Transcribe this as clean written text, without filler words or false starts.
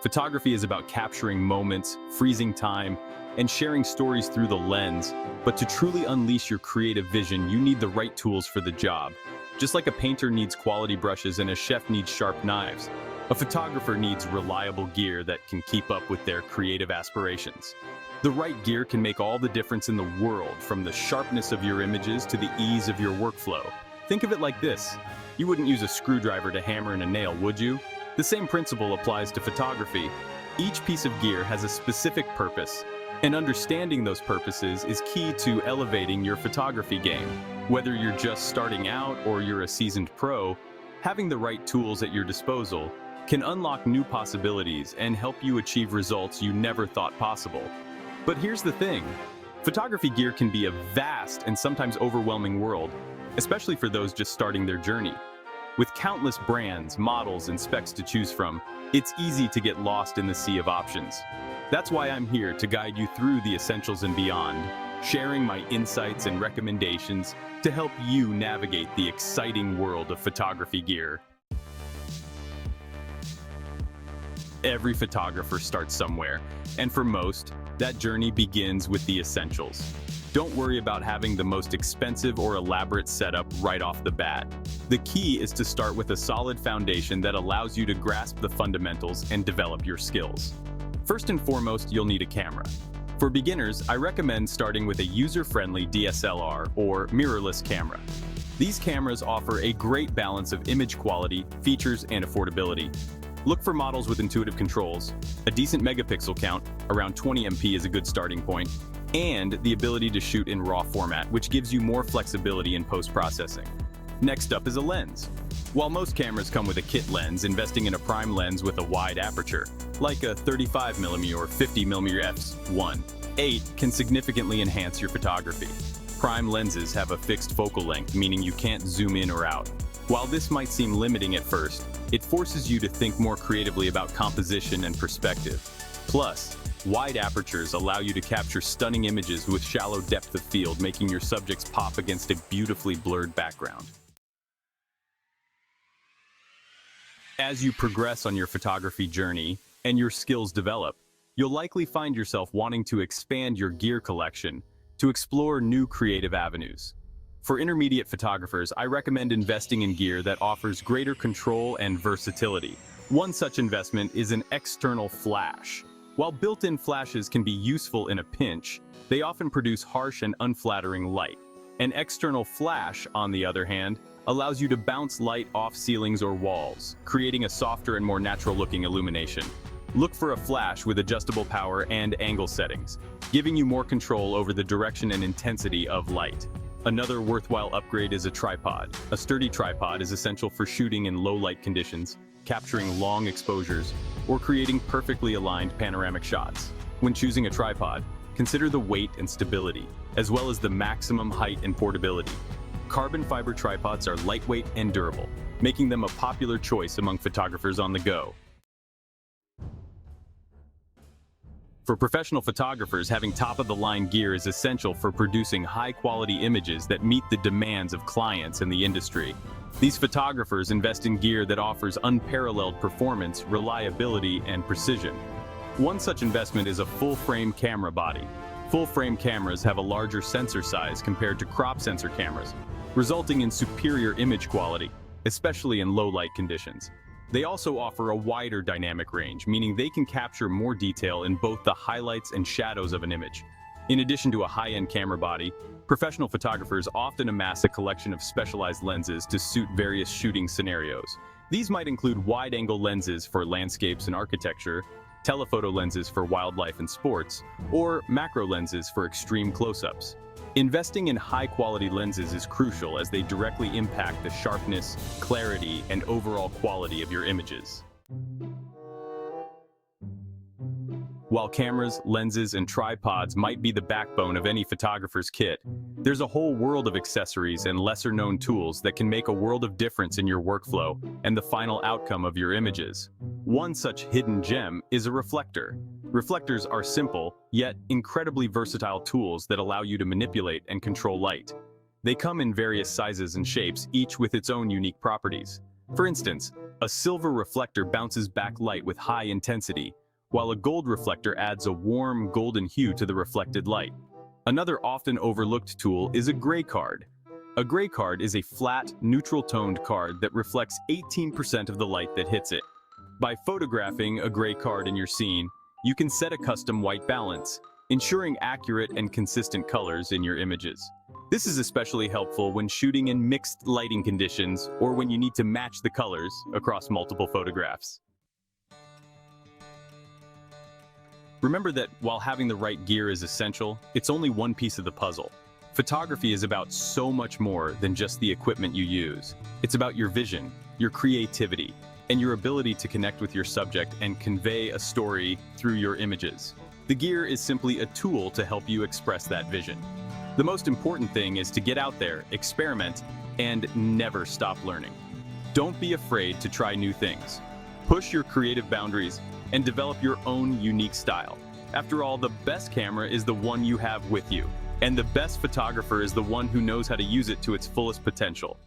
Photography is about capturing moments, freezing time, and sharing stories through the lens. But to truly unleash your creative vision, you need the right tools for the job. Just like a painter needs quality brushes and a chef needs sharp knives, a photographer needs reliable gear that can keep up with their creative aspirations. The right gear can make all the difference in the world, from the sharpness of your images to the ease of your workflow. Think of it like this. You wouldn't use a screwdriver to hammer in a nail, would you? The same principle applies to photography. Each piece of gear has a specific purpose, and understanding those purposes is key to elevating your photography game. Whether you're just starting out or you're a seasoned pro, having the right tools at your disposal can unlock new possibilities and help you achieve results you never thought possible. But here's the thing. Photography gear can be a vast and sometimes overwhelming world, especially for those just starting their journey. With countless brands, models, and specs to choose from, it's easy to get lost in the sea of options. That's why I'm here to guide you through the essentials and beyond, sharing my insights and recommendations to help you navigate the exciting world of photography gear. Every photographer starts somewhere, and for most, that journey begins with the essentials. Don't worry about having the most expensive or elaborate setup right off the bat. The key is to start with a solid foundation that allows you to grasp the fundamentals and develop your skills. First and foremost, you'll need a camera. For beginners, I recommend starting with a user-friendly DSLR or mirrorless camera. These cameras offer a great balance of image quality, features, and affordability. Look for models with intuitive controls, a decent megapixel count, around 20 MP is a good starting point, and the ability to shoot in RAW format, which gives you more flexibility in post-processing. Next up is a lens. While most cameras come with a kit lens, investing in a prime lens with a wide aperture, like a 35mm or 50mm f1.8, can significantly enhance your photography. Prime lenses have a fixed focal length, meaning you can't zoom in or out. While this might seem limiting at first, it forces you to think more creatively about composition and perspective. Plus, wide apertures allow you to capture stunning images with shallow depth of field, making your subjects pop against a beautifully blurred background. As you progress on your photography journey and your skills develop, you'll likely find yourself wanting to expand your gear collection to explore new creative avenues. For intermediate photographers, I recommend investing in gear that offers greater control and versatility. One such investment is an external flash. While built-in flashes can be useful in a pinch, they often produce harsh and unflattering light. An external flash, on the other hand, allows you to bounce light off ceilings or walls, creating a softer and more natural-looking illumination. Look for a flash with adjustable power and angle settings, giving you more control over the direction and intensity of light. Another worthwhile upgrade is a tripod. A sturdy tripod is essential for shooting in low-light conditions, capturing long exposures, or creating perfectly aligned panoramic shots. When choosing a tripod, consider the weight and stability, as well as the maximum height and portability. Carbon fiber tripods are lightweight and durable, making them a popular choice among photographers on the go. For professional photographers, having top-of-the-line gear is essential for producing high-quality images that meet the demands of clients in the industry. These photographers invest in gear that offers unparalleled performance, reliability, and precision. One such investment is a full-frame camera body. Full-frame cameras have a larger sensor size compared to crop sensor cameras, resulting in superior image quality, especially in low-light conditions. They also offer a wider dynamic range, meaning they can capture more detail in both the highlights and shadows of an image. In addition to a high-end camera body, professional photographers often amass a collection of specialized lenses to suit various shooting scenarios. These might include wide-angle lenses for landscapes and architecture, telephoto lenses for wildlife and sports, or macro lenses for extreme close-ups. Investing in high-quality lenses is crucial as they directly impact the sharpness, clarity, and overall quality of your images. While cameras, lenses, and tripods might be the backbone of any photographer's kit, there's a whole world of accessories and lesser-known tools that can make a world of difference in your workflow and the final outcome of your images. One such hidden gem is a reflector. Reflectors are simple, yet incredibly versatile tools that allow you to manipulate and control light. They come in various sizes and shapes, each with its own unique properties. For instance, A silver reflector bounces back light with high intensity, while a gold reflector adds a warm golden hue to the reflected light. Another often overlooked tool is a gray card. A gray card is a flat, neutral-toned card that reflects 18% of the light that hits it. By photographing a gray card in your scene, you can set a custom white balance, ensuring accurate and consistent colors in your images. This is especially helpful when shooting in mixed lighting conditions or when you need to match the colors across multiple photographs. Remember that while having the right gear is essential, it's only one piece of the puzzle. Photography is about so much more than just the equipment you use. It's about your vision, your creativity, and your ability to connect with your subject and convey a story through your images. The gear is simply a tool to help you express that vision. The most important thing is to get out there, experiment, and never stop learning. Don't be afraid to try new things. Push your creative boundaries and develop your own unique style. After all, the best camera is the one you have with you, and the best photographer is the one who knows how to use it to its fullest potential.